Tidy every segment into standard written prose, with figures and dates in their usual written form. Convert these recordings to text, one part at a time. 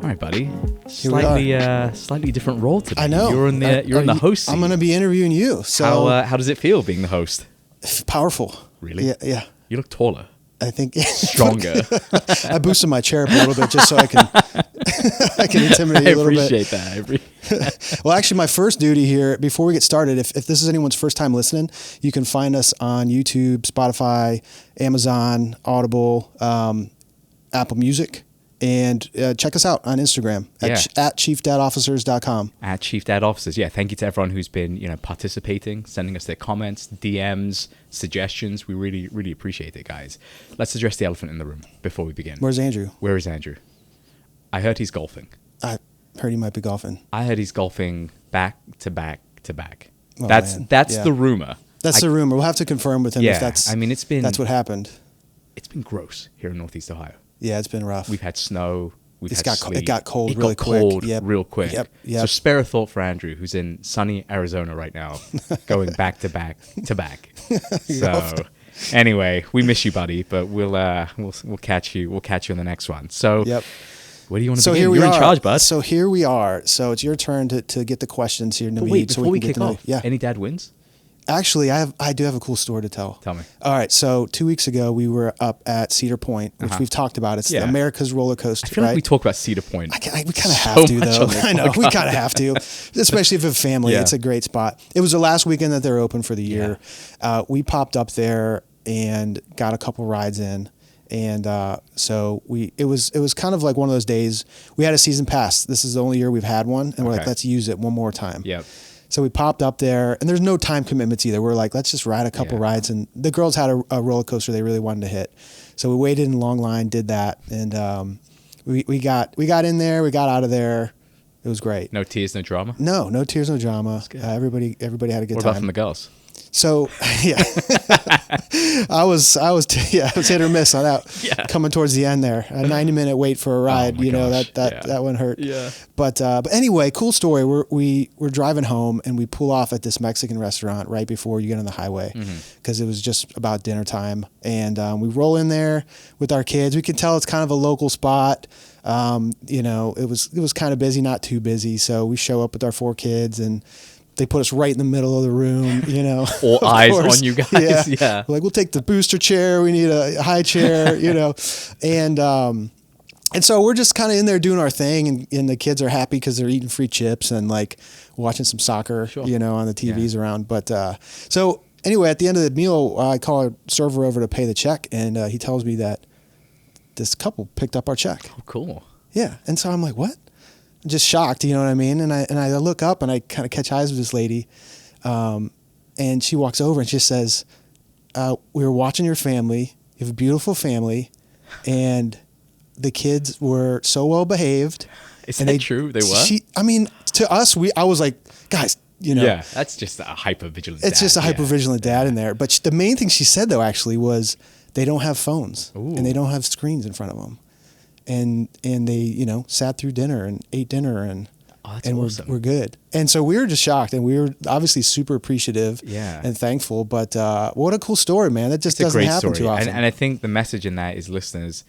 All right, buddy. Slightly different role today. I know. You're in the host seat. I'm going to be interviewing you. So how does it feel being the host? Powerful. Really? Yeah. You look taller. I think Stronger. I boosted my chair up a little bit just so I can intimidate you a little bit. I appreciate that. Well, actually, my first duty here, before we get started, if this is anyone's first time listening, you can find us on YouTube, Spotify, Amazon, Audible, Apple Music, and check us out on Instagram at chiefdadofficers.com. At Chief Dad Officers. Yeah, thank you to everyone who's been participating, sending us their comments, DMs, suggestions. We really, really appreciate it, guys. Let's address the elephant in the room before we begin. Where's Andrew? Where is Andrew? I heard he's golfing. I heard he might be golfing. I heard he's golfing back to back to back. Oh, that's yeah. the rumor. That's the rumor. We'll have to confirm with him if that's. I mean, that's what happened. It's been gross here in Northeast Ohio. Yeah, it's been rough. We've had snow. It got cold it really got quick. Cold Yep. real quick. Yep. So spare a thought for Andrew, who's in sunny Arizona right now, going back to back to back. So anyway, we miss you, buddy, but we'll catch you. We'll catch you on the next one. So Where do you want to begin? You're in charge, bud. So here we are. So it's your turn to get the questions here, Naveed. But wait, before we kick off, any dad wins? Actually, I do have a cool story to tell. Tell me. All right. So 2 weeks ago, we were up at Cedar Point, which we've talked about. It's America's roller coaster. I feel like we talk about Cedar Point. We kind of have to, though. I know. We kind of have to, especially if you have a family. Yeah. It's a great spot. It was the last weekend that they're open for the year. We popped up there and got a couple rides in. And so it was kind of like one of those days. We had a season pass. This is the only year we've had one. And we're like, let's use it one more time. Yep. So we popped up there, and there's no time commitments either. We're like, let's just ride a couple rides. And the girls had a roller coaster they really wanted to hit. So we waited in a long line, did that. And we got in there. We got out of there. It was great. No tears, no drama? No tears, no drama. Everybody had a good time. What about from the girls? So I was hit or miss on that. Yeah. Coming towards the end there, a 90-minute wait for a ride. That one hurt. Yeah. But anyway, cool story. We're driving home and we pull off at this Mexican restaurant right before you get on the highway because it was just about dinner time. And we roll in there with our kids. We can tell it's kind of a local spot. It was kind of busy, not too busy. So we show up with our 4 kids and they put us right in the middle of the room, All eyes on you guys. Yeah. Like, we'll take the booster chair. We need a high chair, And so we're just kind of in there doing our thing, and the kids are happy because they're eating free chips and like watching some soccer, on the TVs around. But so anyway, at the end of the meal, I call our server over to pay the check, and he tells me that this couple picked up our check. Oh, cool. Yeah, and so I'm like, what? Just shocked, you know what I mean? And I look up and I kind of catch eyes with this lady, and she walks over and she says, "We were watching your family. You have a beautiful family, and the kids were so well behaved." Is that true? They were. To us, I was like, guys, Yeah, that's just a hyper vigilant. It's just a hyper vigilant dad in there. But the main thing she said though actually was they don't have phones and they don't have screens in front of them. And they, sat through dinner and ate dinner and awesome. we're good. And so we were just shocked and we were obviously super appreciative and thankful. But what a cool story, man. That just doesn't happen too often. And I think the message in that is listeners,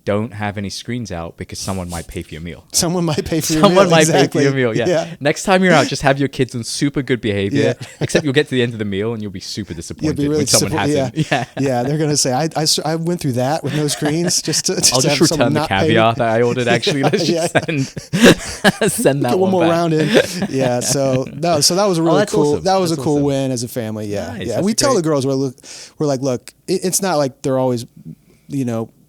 don't have any screens out because someone might pay for your meal. Someone might pay for your meal. Someone might pay for your meal, yeah. Next time you're out, just have your kids on super good behavior, except you'll get to the end of the meal and you'll be super disappointed when someone hasn't. Yeah, they're going to say, I went through that with no screens just I'll just return the caviar that I ordered, actually. Let's just send that one more back. round in. Yeah, so that was a really cool, awesome. that was a cool win as a family, Nice, yeah. We tell the girls, we're like, look, it's not like they're always,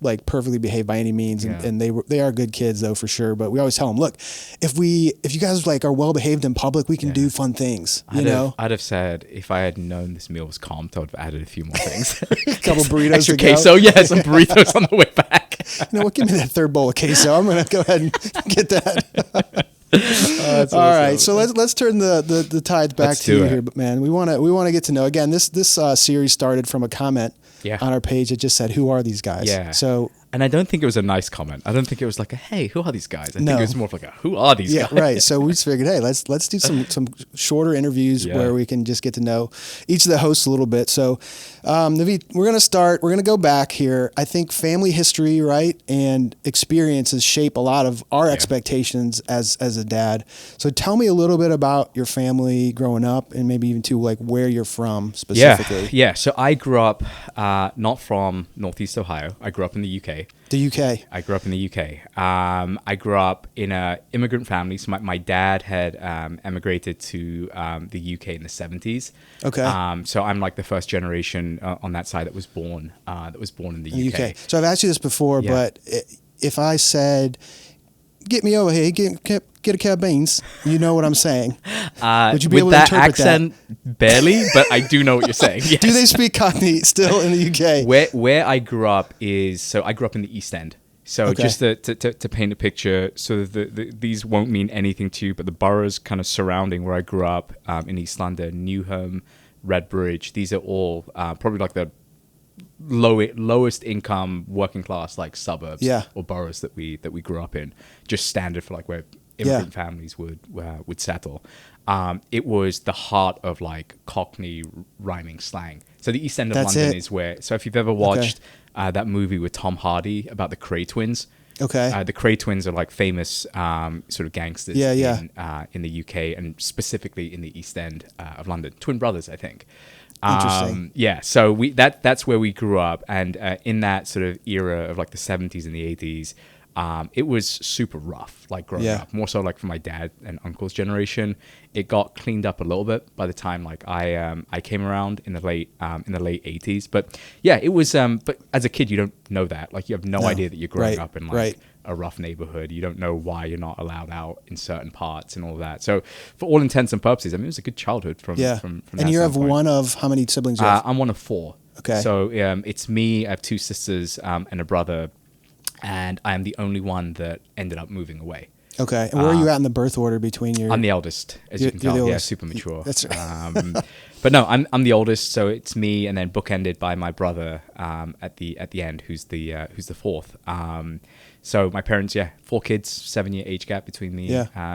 like perfectly behaved by any means, and they are good kids though for sure. But we always tell them, look, if you guys like are well behaved in public, we can do fun things. I'd have said if I had known this meal was comped, I would have added a few more things. A couple burritos, extra queso, some burritos on the way back. You know what? Give me that third bowl of queso. I'm gonna go ahead and get that. That's all right, so let's turn the tides back to you here, man. We want to get to know again. This series started from a comment on our page that just said, "Who are these guys?" Yeah. So And I don't think it was a nice comment. I don't think it was like a, hey, who are these guys? I think No. it was more of like a, who are these guys? Yeah, right. So we just figured, hey, let's do some shorter interviews where we can just get to know each of the hosts a little bit. So, Naveed, we're going to go back here. I think family history, right, and experiences shape a lot of our expectations as a dad. So tell me a little bit about your family growing up, and maybe even like where you're from specifically. Yeah. So I grew up not from Northeast Ohio. I grew up in the UK. The UK. I grew up in the UK. I grew up in an immigrant family. So my dad had emigrated to the UK in the 70s. Okay. So I'm like the first generation on that side that was born in the UK. So I've asked you this before, but if I said, "Get me over here, get a can of beans," you know what I'm saying? Would you be able to interpret accent? Barely, but I do know what you're saying. Yes. Do they speak Cockney still in the UK? Where I grew up I grew up in the East End. So just to paint a picture, so these won't mean anything to you, but the boroughs kind of surrounding where I grew up in East London, Newham, Redbridge, these are all probably like the lowest income working class like suburbs or boroughs that we grew up in, just standard for like where immigrant families would settle. It was the heart of like Cockney rhyming slang. So the East End of London is where. So if you've ever watched that movie with Tom Hardy about the Cray twins. Okay. The Cray twins are like famous sort of gangsters in the UK and specifically in the East End of London. Twin brothers, I think. Interesting. So that's where we grew up, and in that sort of era of like the 70s and the 80s, it was super rough, like growing up. More so like for my dad and uncle's generation, it got cleaned up a little bit by the time like I came around in the late 80s. But yeah, it was. But as a kid, you don't know that. Like you have no idea that you're growing up in like a rough neighborhood. You don't know why you're not allowed out in certain parts and all that. So for all intents and purposes, I mean, it was a good childhood from that And you have one of how many siblings? You have? I'm one of four. Okay. So it's me. I have two sisters and a brother, and I am the only one that ended up moving away. Okay. And where are you at in the birth order between your? I'm the eldest, as you can tell. Yeah, super mature. That's right. But no, I'm the oldest, so it's me, and then bookended by my brother at the end, who's the fourth. So my parents, 4 kids, 7-year age gap between me,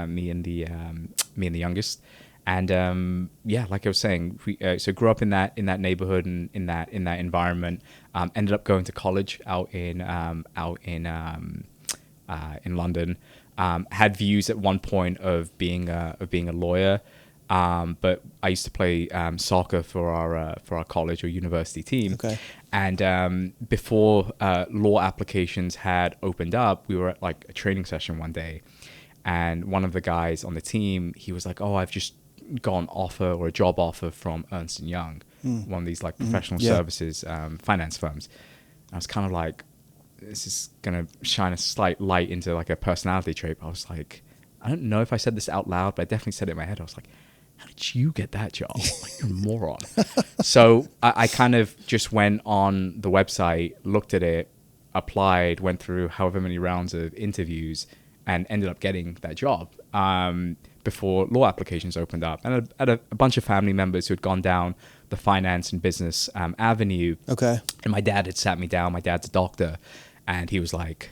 me and the youngest. And like I was saying, we so grew up in that neighborhood and in that environment. Ended up going to college out in London. Had views at one point of being a lawyer, but I used to play soccer for our college or university team. Okay. And before law applications had opened up, we were at like a training session one day, and one of the guys on the team, he was like, "Oh, I've just got an offer or a job offer from Ernst & Young, one of these like professional services finance firms." I was kind of like, this is going to shine a slight light into like a personality trait. I was like, I don't know if I said this out loud, but I definitely said it in my head. I was like, how did you get that job? Like, you're a moron. So I kind of just went on the website, looked at it, applied, went through however many rounds of interviews, and ended up getting that job before law applications opened up. And I had a bunch of family members who had gone down the finance and business avenue. Okay. And my dad had sat me down. My dad's a doctor. And he was like,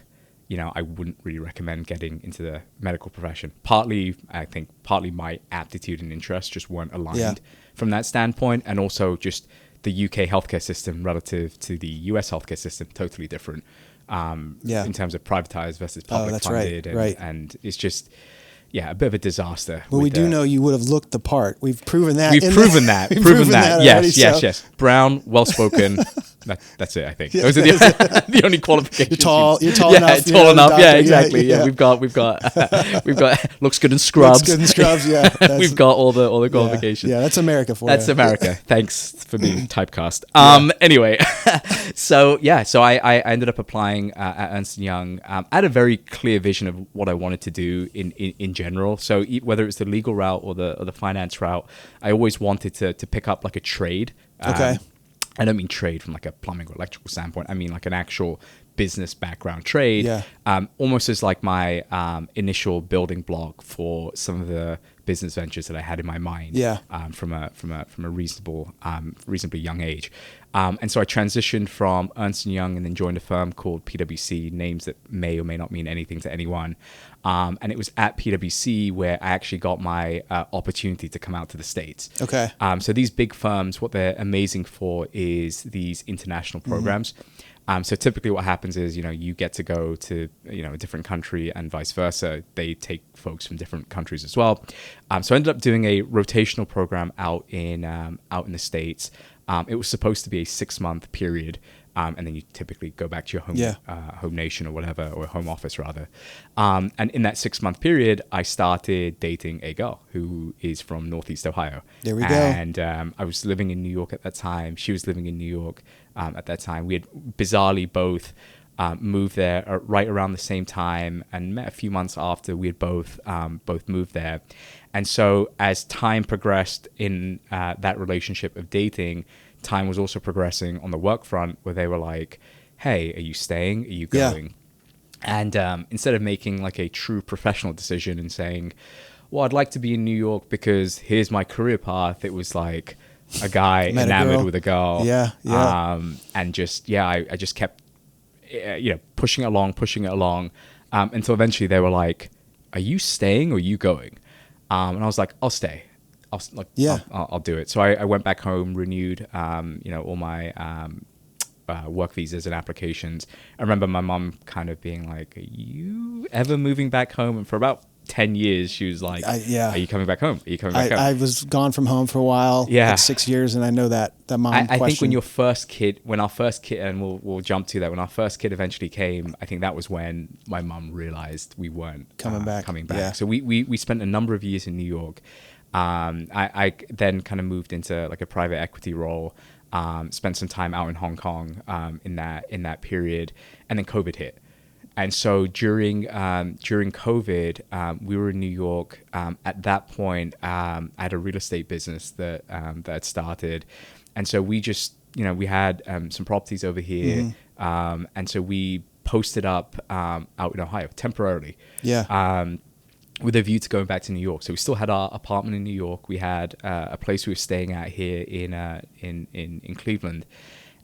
I wouldn't really recommend getting into the medical profession. Partly my aptitude and interest just weren't aligned from that standpoint. And also just the UK healthcare system relative to the US healthcare system, totally different in terms of privatized versus public funded. And it's just... a bit of a disaster. Well, we do know you would have looked the part. We've proven that. We've proven that. Proven that. Yes, already, yes. Brown, well-spoken. That's it, I think. Those are the only qualifications. You're tall enough. Tall enough. Yeah, exactly. Yeah. We've got looks good in scrubs. Looks good in scrubs. Yeah. We've got all the qualifications. Yeah, that's America for you. That's America. Thanks for being typecast. Anyway, so I ended up applying at Ernst & Young. I had a very clear vision of what I wanted to do in general. So whether it's the legal route or the finance route, I always wanted to pick up like a trade. Okay. I don't mean trade from like a plumbing or electrical standpoint. I mean like an actual business background trade. Yeah. Almost as like my initial building block for some of the business ventures that I had in my mind. Yeah. From a reasonably young age. And so I transitioned from Ernst & Young and then joined a firm called PwC, names that may or may not mean anything to anyone. And it was at PwC where I actually got my opportunity to come out to the States. Okay. So these big firms, what they're amazing for is these international programs. So typically what happens is, you get to go to, a different country and vice versa. They take folks from different countries as well. So I ended up doing a rotational program out in the States. It was supposed to be a 6-month period. And then you typically go back to your home nation or whatever, or home office rather. And in that 6-month period, I started dating a girl who is from Northeast Ohio. There we go. And I was living in New York at that time. She was living in New York at that time. We had bizarrely both moved there right around the same time and met a few months after we had both moved there. And so as time progressed in that relationship of dating, time was also progressing on the work front where they were like, hey, are you staying? Are you going? And instead of making like a true professional decision and saying, well, I'd like to be in New York because here's my career path, it was like a guy enamored with a girl. And just, I just kept, pushing it along until eventually they were like, are you staying or are you going? And I was like, I'll stay. I'll do it. So I went back home, renewed, all my work visas and applications. I remember my mom kind of being like, are you ever moving back home? And for about 10 years, she was like, are you coming back home? Are you coming back home? I was gone from home for a while, like 6 years, and I know that mom I think when our first kid, and we'll jump to that, when our first kid eventually came, I think that was when my mom realized we weren't coming back. Yeah. So we spent a number of years in New York. I then kind of moved into like a private equity role, spent some time out in Hong Kong in that period, and then COVID hit. And so during COVID, we were in New York. At that point, I had a real estate business that had started, and so we just we had some properties over here, and so we posted up out in Ohio temporarily. With a view to going back to New York. So we still had our apartment in New York. We had a place we were staying at here in Cleveland.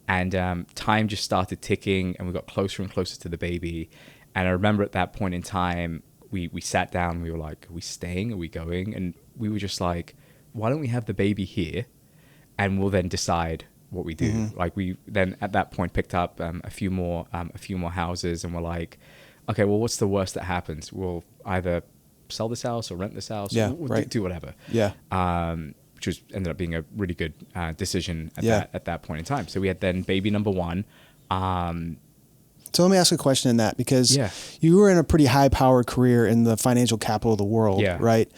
And time just started ticking and we got closer and closer to the baby. And I remember at that point in time, we sat down and we were like, are we staying? Are we going? And we were just like, why don't we have the baby here? And we'll then decide what we do. Like we then at that point picked up a few more houses and we're like, okay, well, what's the worst that happens? We'll either sell this house or rent this house. We'll do whatever. Which ended up being a really good decision at that point in time. So we had then baby number one. So let me ask a question in that, because you were in a pretty high-powered career in the financial capital of the world, right?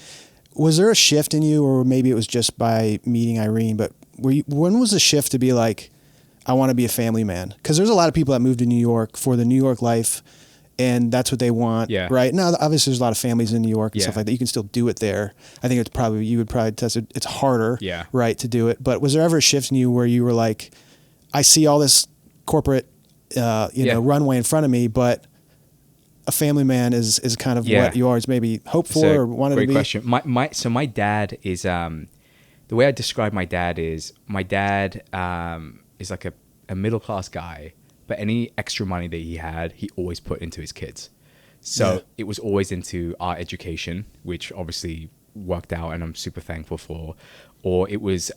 Was there a shift in you, or maybe it was just by meeting Irene, but when was the shift to be like, I want to be a family man? Because there's a lot of people that move to New York for the New York life, and that's what they want, right? Now, obviously, there's a lot of families in New York and stuff like that. You can still do it there. I think you would probably test it. It's harder, right, to do it. But was there ever a shift in you where you were like, I see all this corporate, runway in front of me, but a family man is kind of what you always maybe hoped for or wanted to be? Great question. My dad is, the way I describe my dad is like a middle-class guy, but any extra money that he had, he always put into his kids. So it was always into our education, which obviously worked out and I'm super thankful for. Or it was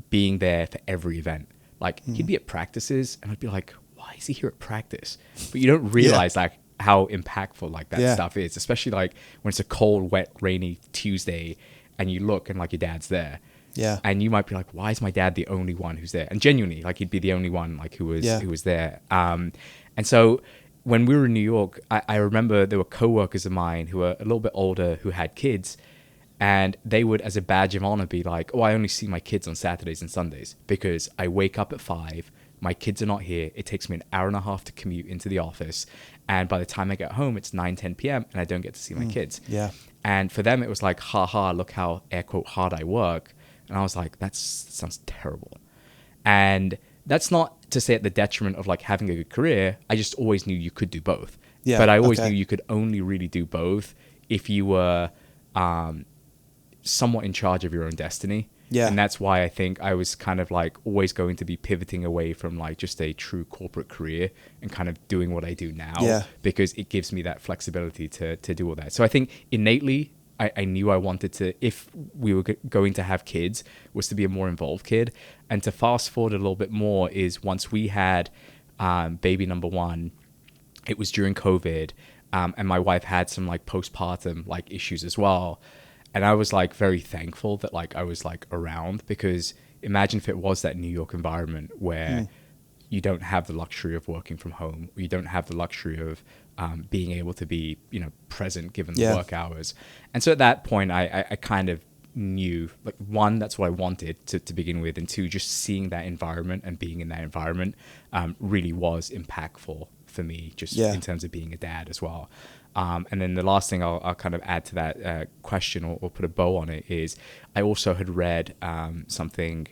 being there for every event. Like he'd be at practices and I'd be like, why is he here at practice? But you don't realize like how impactful like that stuff is, especially like when it's a cold, wet, rainy Tuesday and you look and like your dad's there. And you might be like, why is my dad the only one who's there? And genuinely, like he'd be the only one like who was there. And so when we were in New York, I remember there were coworkers of mine who were a little bit older who had kids, and they would, as a badge of honor, be like, oh, I only see my kids on Saturdays and Sundays because I wake up at 5, my kids are not here. It takes me an hour and a half to commute into the office. And by the time I get home, it's 9, 10 p.m. and I don't get to see my kids. And for them, it was like, look how air quote hard I work. And I was like, that sounds terrible. And that's not to say at the detriment of like having a good career. I just always knew you could do both. But I always knew you could only really do both if you were somewhat in charge of your own destiny. Yeah. And that's why I think I was kind of like always going to be pivoting away from like just a true corporate career and kind of doing what I do now. Yeah. Because it gives me that flexibility to do all that. So I think innately I knew I wanted to, if we were going to have kids, was to be a more involved kid. And to fast forward a little bit more is once we had baby number one, it was during COVID, and my wife had some like postpartum like issues as well. And I was like very thankful that like I was like around, because imagine if it was that New York environment where you don't have the luxury of working from home, or you don't have the luxury of being able to be, you know, present given the work hours. And so at that point, I kind of knew, like, one, that's what I wanted to begin with, and two, just seeing that environment and being in that environment really was impactful for me, just in terms of being a dad as well. And then the last thing I'll kind of add to that question or put a bow on it is I also had read something,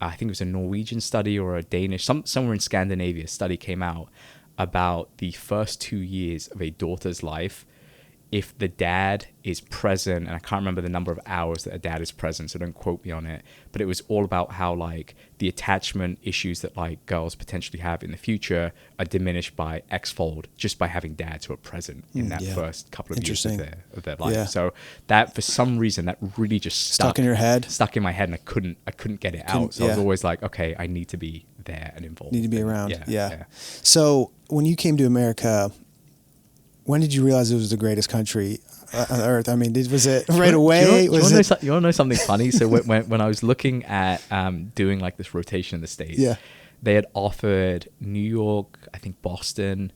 I think it was a Norwegian study or a Danish, somewhere in Scandinavia, a study came out about the first 2 years of a daughter's life. If the dad is present, and I can't remember the number of hours that a dad is present, so don't quote me on it, but it was all about how like the attachment issues that like girls potentially have in the future are diminished by X-fold just by having dads who are present in that first couple of years of their life. So that, for some reason, that really just stuck in your head, stuck in my head, and I couldn't get it out. So I was always like, okay, I need to be there and involved. Need to be around. Yeah. So when you came to America, when did you realize it was the greatest country on earth? I mean, was it right away? You want to know something funny? So when I was looking at doing like this rotation in the States, they had offered New York, I think Boston,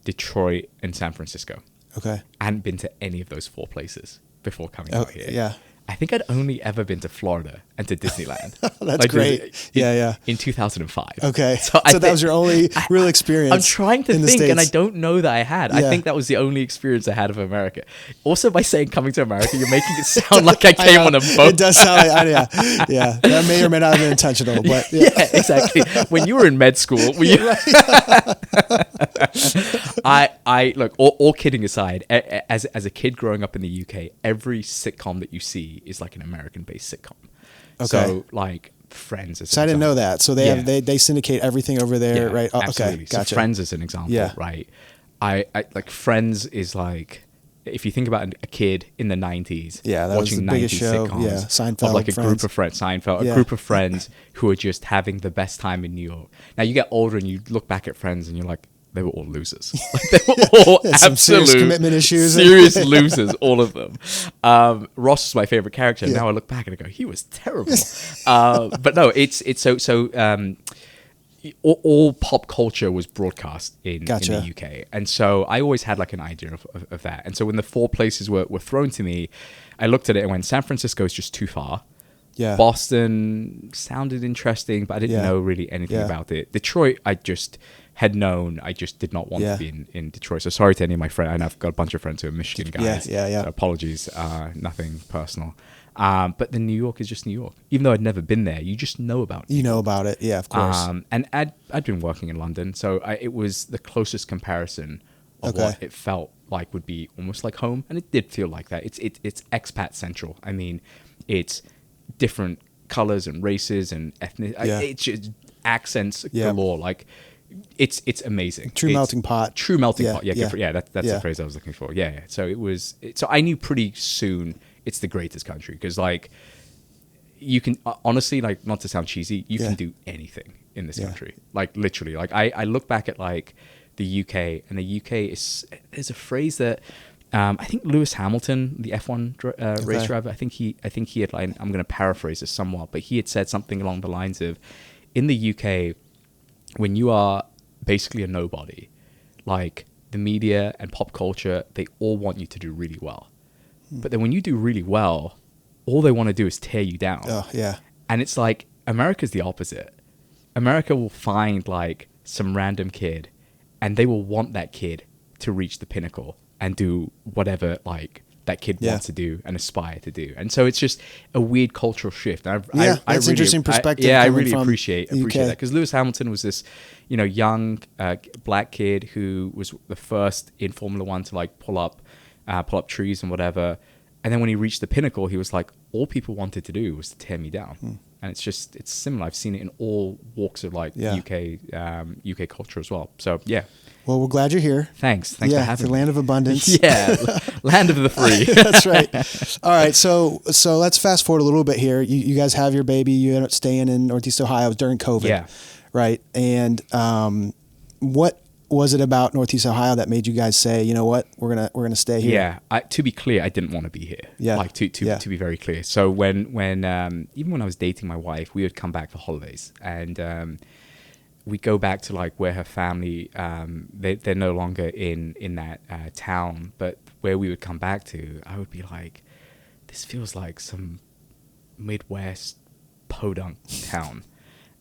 Detroit, and San Francisco. Okay. I hadn't been to any of those 4 places before coming out here. Yeah. I think I'd only ever been to Florida and to Disneyland. That's great. In 2005. Okay. So that was your only real experience. I'm trying to think, and I don't know that I had. I think that was the only experience I had of America. Also, by saying coming to America, you're making it sound like I came on a boat. It does sound like, yeah. That may or may not have been intentional, but yeah, exactly. When you were in med school, I look, all kidding aside, as a kid growing up in the UK, every sitcom that you see is like an American-based sitcom. Okay. So like Friends as an So I didn't know that. So they syndicate everything over there, right? Oh, absolutely. Okay, gotcha. So Friends as an example, right? I like Friends is like, if you think about a kid in the 90s watching 90s sitcoms Seinfeld, of like a Friends. group of friends, Seinfeld, a group of friends who are just having the best time in New York. Now you get older and you look back at Friends and you're like, they were all losers. Like they were all absolute serious commitment issues, serious losers, all of them. Ross was my favorite character. Now I look back and I go, he was terrible. But no, it's so all pop culture was broadcast in the UK, and so I always had like an idea of that. And so when the 4 places were thrown to me, I looked at it and went, San Francisco is just too far. Yeah. Boston sounded interesting, but I didn't know really anything about it. Detroit, I just had known I just did not want to be in Detroit. So sorry to any of my friends. I know I've got a bunch of friends who are Michigan guys. So apologies, nothing personal. But the New York is just New York. Even though I'd never been there, you just know about it. You know about it, yeah, of course. And I'd been working in London, so it was the closest comparison of what it felt like would be almost like home, and it did feel like that. It's expat central. I mean, it's different colors and races and ethnic. It's just accents galore. Like it's amazing. True melting pot. True melting pot. Yeah, that's the phrase I was looking for. Yeah. So so I knew pretty soon it's the greatest country, because like you can honestly, like, not to sound cheesy, you can do anything in this country. Like literally, like I look back at like the UK, and the UK there's a phrase that I think Lewis Hamilton, the F1 race driver, I think he had, like, I'm going to paraphrase this somewhat, but he had said something along the lines of, in the UK, when you are basically a nobody, like the media and pop culture, they all want you to do really well. But then when you do really well, all they want to do is tear you down. Oh, yeah. And it's like, America's the opposite. America will find like some random kid, and they will want that kid to reach the pinnacle and do whatever like that kid wants to do and aspire to do. And so it's just a weird cultural shift. That's really, interesting perspective. I really appreciate that, because Lewis Hamilton was this, young black kid who was the first in Formula One to like pull up trees and whatever. And then when he reached the pinnacle, he was like, all people wanted to do was to tear me down. And it's similar. I've seen it in all walks of like UK culture as well. So yeah. Well, we're glad you're here. Thanks for having the me. land of abundance. Yeah, land of the free. That's right. All right, so let's fast forward a little bit here. You guys have your baby. You end up staying in Northeast Ohio during COVID. Yeah. Right. And what was it about Northeast Ohio that made you guys say, you know what, we're gonna stay here? Yeah. To be clear, I didn't want to be here. Yeah. Like to be very clear. So when even when I was dating my wife, we would come back for holidays, and we go back to like where her family, they're no longer in that town, but where we would come back to, I would be like, this feels like some Midwest podunk town.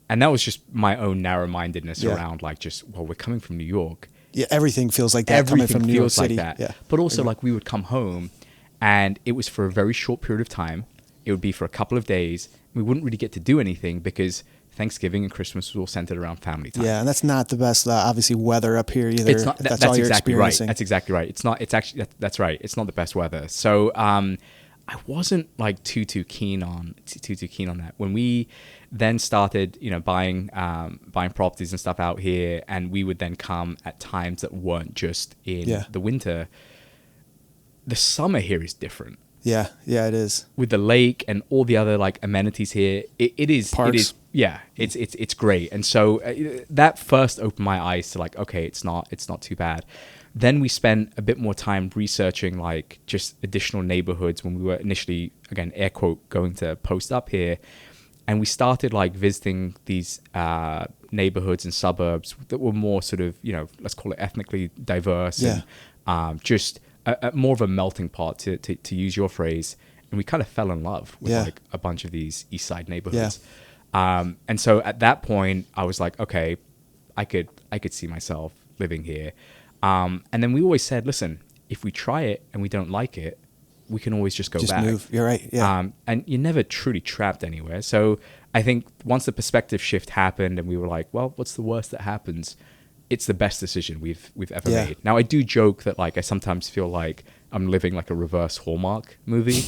And that was just my own narrow-mindedness around like we're coming from New York. Yeah, everything feels like that coming from New York City. Like that. Yeah. But also like we would come home and it was for a very short period of time. It would be for a couple of days. We wouldn't really get to do anything because Thanksgiving and Christmas was all centered around family time. Yeah, and that's not the best, obviously, weather up here either. It's not, that's all you're exactly right. experiencing. That's exactly right. It's not. It's actually that's right. It's not the best weather. So I wasn't like too keen on that. When we then started, buying properties and stuff out here, and we would then come at times that weren't just in the winter. The summer here is different. Yeah, it is. With the lake and all the other like amenities here, it is. Parks. It is. Yeah, it's great. And so that first opened my eyes to like, okay, it's not too bad. Then we spent a bit more time researching like just additional neighborhoods when we were initially, again, air quote, going to post up here. And we started like visiting these neighborhoods and suburbs that were more sort of, let's call it ethnically diverse and just more of a melting pot, to use your phrase. And we kind of fell in love with like a bunch of these East Side neighborhoods. And so at that point, I was like, okay, I could see myself living here. And then we always said, listen, if we try it and we don't like it, we can always just go back. Move. You're right. Yeah. And you're never truly trapped anywhere. So I think once the perspective shift happened and we were like, well, what's the worst that happens? It's the best decision we've ever made. Now, I do joke that like I sometimes feel like I'm living like a reverse Hallmark movie.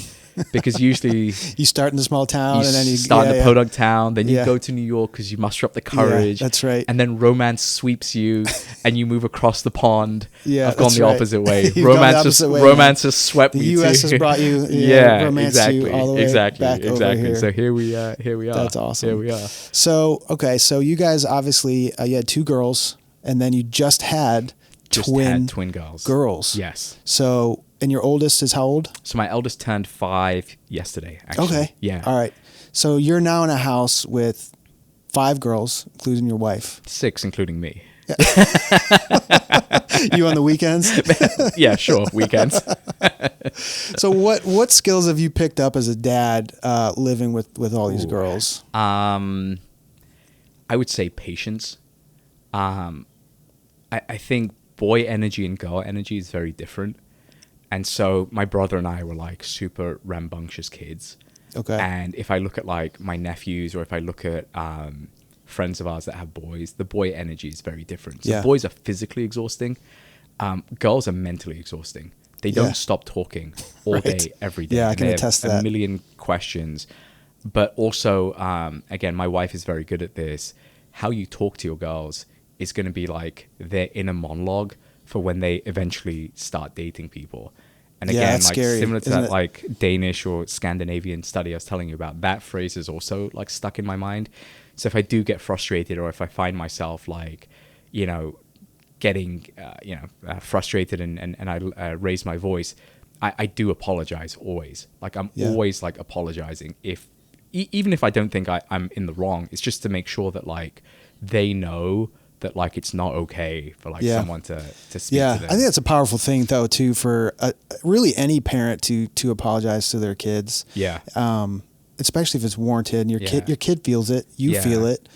Because usually you start in the small town and then you start in the podunk town, then you go to New York because you muster up the courage. Yeah, that's right. And then romance sweeps you and you move across the pond. Yeah, I've gone the opposite way. Romance has swept me. The U.S. has brought you. Romance you all the way back over here. So here we are. That's awesome. Here we are. So so you guys obviously you had two girls, and then you just had twin girls. Yes. So. And your oldest is how old? So my eldest turned 5 yesterday, actually. Okay. Yeah. All right. So you're now in a house with 5 girls, including your wife. 6, including me. You on the weekends? Yeah, sure. Weekends. So what skills have you picked up as a dad living with all these girls? I would say patience. I think boy energy and girl energy is very different. And so my brother and I were like super rambunctious kids. Okay. And if I look at like my nephews or if I look at friends of ours that have boys, the boy energy is very different. So boys are physically exhausting. Girls are mentally exhausting. They don't stop talking all day, every day. Yeah, I can attest to that. A million questions. But also, again, my wife is very good at this. How you talk to your girls is going to be like their inner monologue for when they eventually start dating people. And again, like scary, similar to that like Danish or Scandinavian study I was telling you about, that phrase is also like stuck in my mind. So if I do get frustrated or if I find myself like, getting, frustrated and I raise my voice, I do apologize always. Like I'm always like apologizing even if I don't think I'm in the wrong. It's just to make sure that like they know that like it's not okay for like someone to speak to them. I think that's a powerful thing though too for really any parent to apologize to their kids. Yeah. Especially if it's warranted and your kid feels it, you feel it.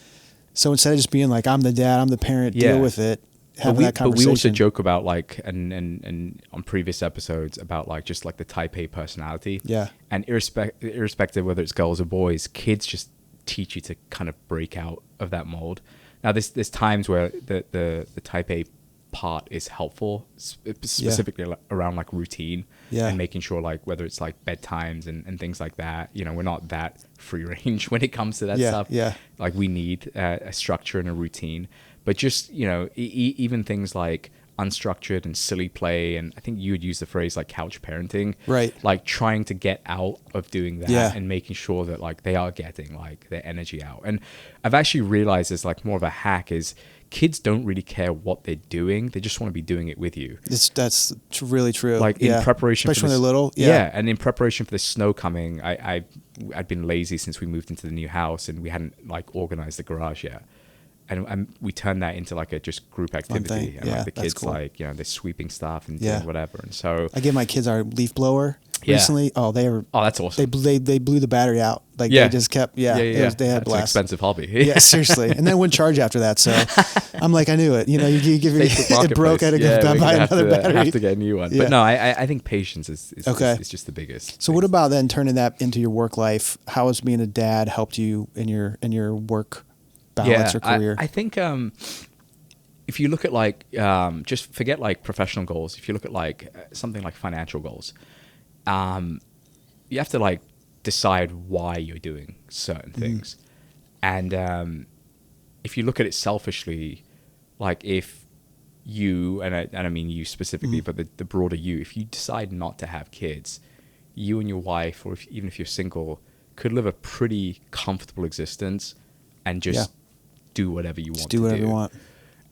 So instead of just being like I'm the dad, I'm the parent, deal with it. Having that conversation. But we also joke about like and on previous episodes about like just like the type A personality. Yeah. And irrespective whether it's girls or boys, kids just teach you to kind of break out of that mold. Now, there's times where the type A part is helpful, specifically around like routine and making sure like whether it's like bedtimes and things like that. You know, we're not that free range when it comes to that stuff. Yeah. Like we need a structure and a routine, but just, you know, even things like unstructured and silly play, and I think you would use the phrase like couch parenting, right? Like trying to get out of doing that and making sure that like they are getting like their energy out. And I've actually realized it's like more of a hack is kids don't really care what they're doing, they just want to be doing it with you. That's really true. Like in preparation, especially when they're little. And in preparation for the snow coming, I'd been lazy since we moved into the new house and we hadn't like organized the garage yet. And we turned that into like a just group activity. And like the kids cool. Like, you know, they're sweeping stuff and doing whatever. And so I gave my kids our leaf blower recently. Oh, that's awesome. They blew the battery out. Like they just kept they had that's blast. An expensive hobby. Yeah, seriously. And then it wouldn't charge after that. So I'm like, I knew it. You know, you give it broke. I had to go buy another battery. Have to get a new one. But no, I think patience is just the biggest. So what about then turning that into your work life? How has being a dad helped you in your work balance or career? I think if you look at like just forget like professional goals. If you look at like something like financial goals, you have to like decide why you're doing certain things. And if you look at it selfishly, like if you and I mean you specifically, but the broader you, if you decide not to have kids, you and your wife, or even if you're single, could live a pretty comfortable existence and just do whatever you want to do. Do whatever you want.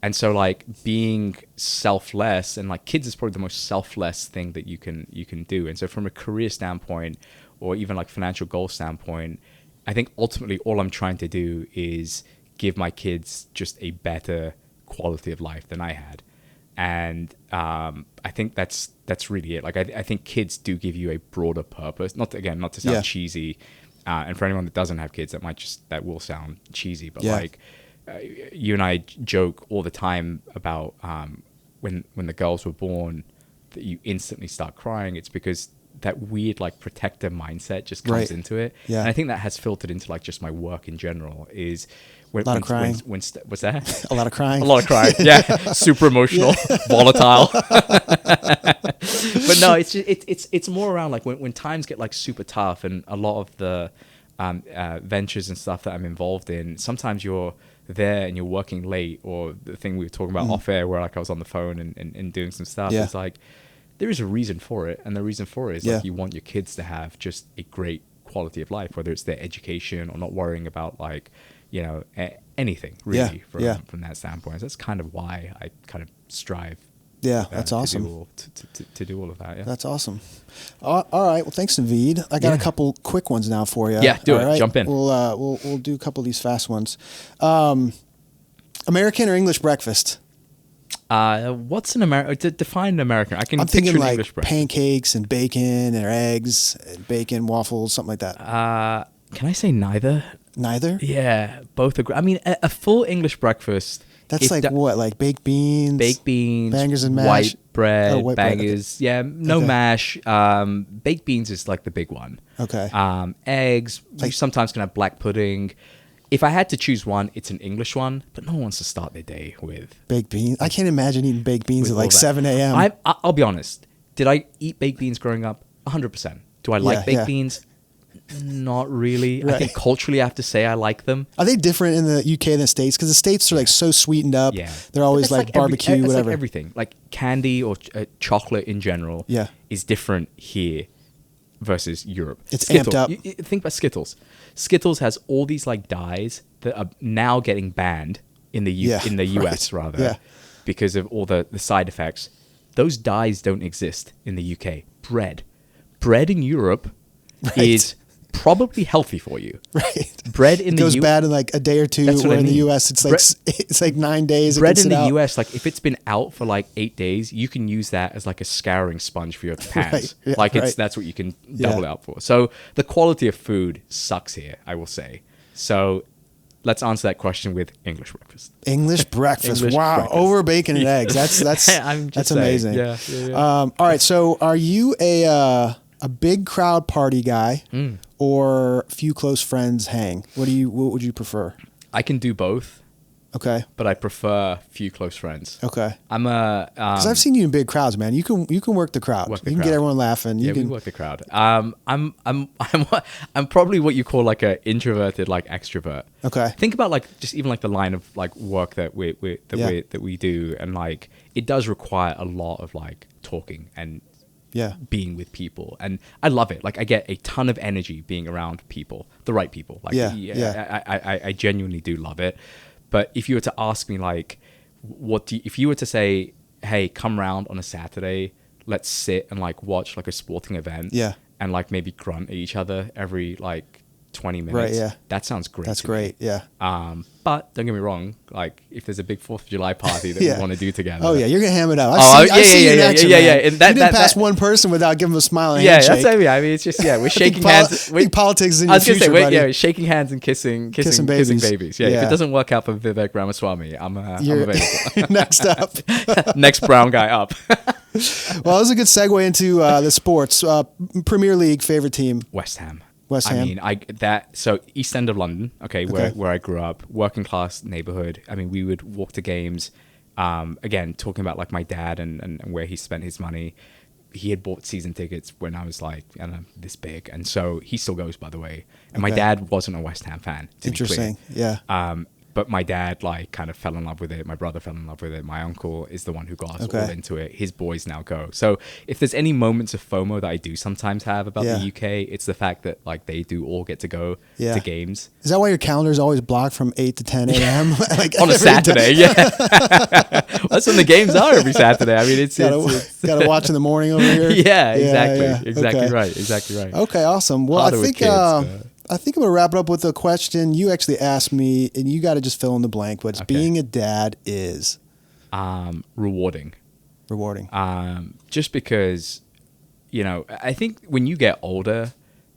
And so like being selfless, and like kids is probably the most selfless thing that you can do. And so from a career standpoint or even like financial goal standpoint, I think ultimately all I'm trying to do is give my kids just a better quality of life than I had. And I think that's really it. Like I think kids do give you a broader purpose. Not to sound cheesy, and for anyone that doesn't have kids, that will sound cheesy. But like you and I joke all the time about when the girls were born, that you instantly start crying. It's because that weird like protector mindset just comes into it. Yeah. And I think that has filtered into like just my work in general. Is a lot of crying. What's that? A lot of crying. A lot of crying. Yeah. Super emotional, volatile. But no, it's more around like when times get like super tough, and a lot of the ventures and stuff that I'm involved in, sometimes you're there and you're working late, or the thing we were talking about off air where like I was on the phone and doing some stuff. It's like there is a reason for it, and the reason for it is like you want your kids to have just a great quality of life, whether it's their education or not worrying about like, you know, anything really from that standpoint. So that's kind of why I kind of strive. Yeah, that's awesome. To do all of that. Yeah, that's awesome. All right. Well, thanks, Naveed. I got a couple quick ones now for you. Yeah, do it. Right? Jump in. We'll do a couple of these fast ones. American or English breakfast? What's an American? Define an American. I'm thinking like English breakfast. Pancakes and bacon or eggs, and bacon, waffles, something like that. Can I say neither? Neither? Yeah, both agree. I mean, a full English breakfast. That's like what? Like baked beans, bangers and mash, white bread, white bangers. Bread. Yeah, no mash. Baked beans is like the big one. Okay. Eggs. You sometimes can have black pudding. If I had to choose one, it's an English one, but no one wants to start their day with baked beans. I can't imagine eating baked beans at like 7 a.m. I'll be honest. Did I eat baked beans growing up? 100%. Do I like baked beans? Not really. Right. I think culturally, I have to say I like them. Are they different in the UK than the States? Because the States are like so sweetened up. Yeah. They're always like barbecue, whatever. Like everything. Like candy or chocolate in general is different here versus Europe. It's amped up. Think about Skittles. Skittles has all these like dyes that are now getting banned in the US rather because of all the side effects. Those dyes don't exist in the UK. Bread in Europe is probably healthy for you. Right. Bread in it goes bad in like a day or two. Where in the US it's like 9 days. Bread in the US, like if it's been out for like 8 days, you can use that as like a scouring sponge for your pans. That's what you can double out for. So the quality of food sucks here, I will say. So let's answer that question with English breakfast. English breakfast. Wow. Breakfast. Over bacon and eggs. That's amazing. Yeah. All right. So are you a big crowd party guy or few close friends hang? What would you prefer? I can do both. Okay. but I prefer few close friends. Okay. I'm a Because I've seen you in big crowds, man. You can work the crowd. Work the You can get crowd. everyone laughing. You yeah, we can. work the crowd. I'm probably what you call like a introverted like extrovert. Okay. Think about like just even like the line of like work that we do, and like it does require a lot of like talking and Yeah. being with people, and I love it. Like I get a ton of energy being around people, the right people. Like I genuinely do love it. But if you were to ask me like, if you were to say, hey, come round on a Saturday, let's sit and like watch like a sporting event, and like maybe grunt at each other every like 20 minutes. Right, yeah. That sounds great. That's to great. me. Yeah. But don't get me wrong, like if there's a big 4th of July party that we want to do together. Oh yeah, you're gonna ham it up. I've seen you in action, man. And you didn't pass one person without giving them a smile and a handshake. That's what I mean. I mean, it's just we're shaking hands. I think politics is in I your was gonna future, say, buddy. we're shaking hands and kissing babies. Yeah, if it doesn't work out for Vivek Ramaswamy, I'm available. Next up. Next brown guy up. Well, that was a good segue into the sports. Premier League favorite team. West Ham. West Ham. I mean, so East End of London, where I grew up, working class neighborhood. I mean, we would walk to games. Again, talking about like my dad and where he spent his money. He had bought season tickets when I was like, I don't know, this big, and so he still goes, by the way. And my dad wasn't a West Ham fan. Interesting. Yeah. But my dad like kind of fell in love with it. My brother fell in love with it. My uncle is the one who got us all into it. His boys now go. So if there's any moments of FOMO that I do sometimes have about the UK, it's the fact that like they do all get to go to games. Is that why your calendar is always blocked from 8 to 10 a.m. like on a Saturday? Yeah, that's when the games are every Saturday. I mean, it's gotta watch in the morning over here. Exactly right. Okay, awesome. Well, I think I'm going to wrap it up with a question you actually asked me, and you got to just fill in the blank. But being a dad is? Rewarding. Rewarding. Just because, I think when you get older,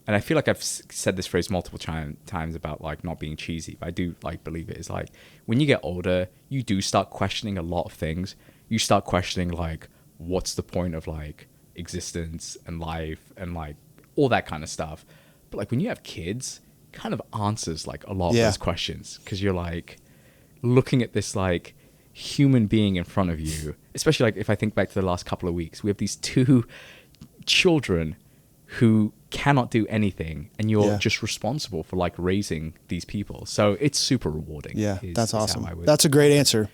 and I feel like I've said this phrase multiple times about like not being cheesy, but I do like believe it is like when you get older, you do start questioning a lot of things. You start questioning like, what's the point of like existence and life and like all that kind of stuff. But like when you have kids, it kind of answers like a lot of those questions, because you're like looking at this like human being in front of you. Especially like if I think back to the last couple of weeks, we have these 2 children who cannot do anything, and you're just responsible for like raising these people. So it's super rewarding. Yeah, that's awesome. That's a great answer.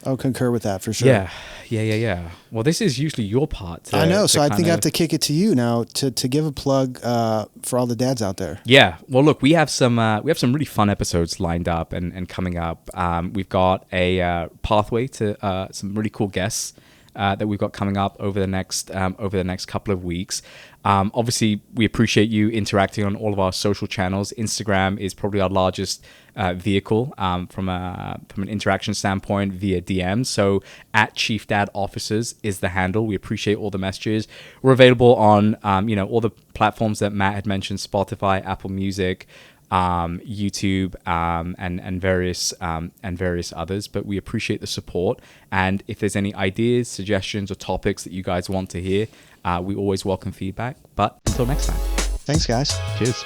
I'll concur with that for sure. Yeah. Well, this is usually your part. I know, so I think I have to kick it to you now to give a plug for all the dads out there. Yeah. Well, look, we have some really fun episodes lined up and coming up. We've got a pathway to some really cool guests that we've got coming up over the next couple of weeks. Obviously, we appreciate you interacting on all of our social channels. Instagram is probably our largest vehicle from an interaction standpoint via DMs. So @ChiefDadOfficers is the handle. We appreciate all the messages. We're available on all the platforms that Matt had mentioned: Spotify, Apple Music, YouTube, and various others. But we appreciate the support. And if there's any ideas, suggestions, or topics that you guys want to hear, we always welcome feedback. But until next time. Thanks, guys. Cheers.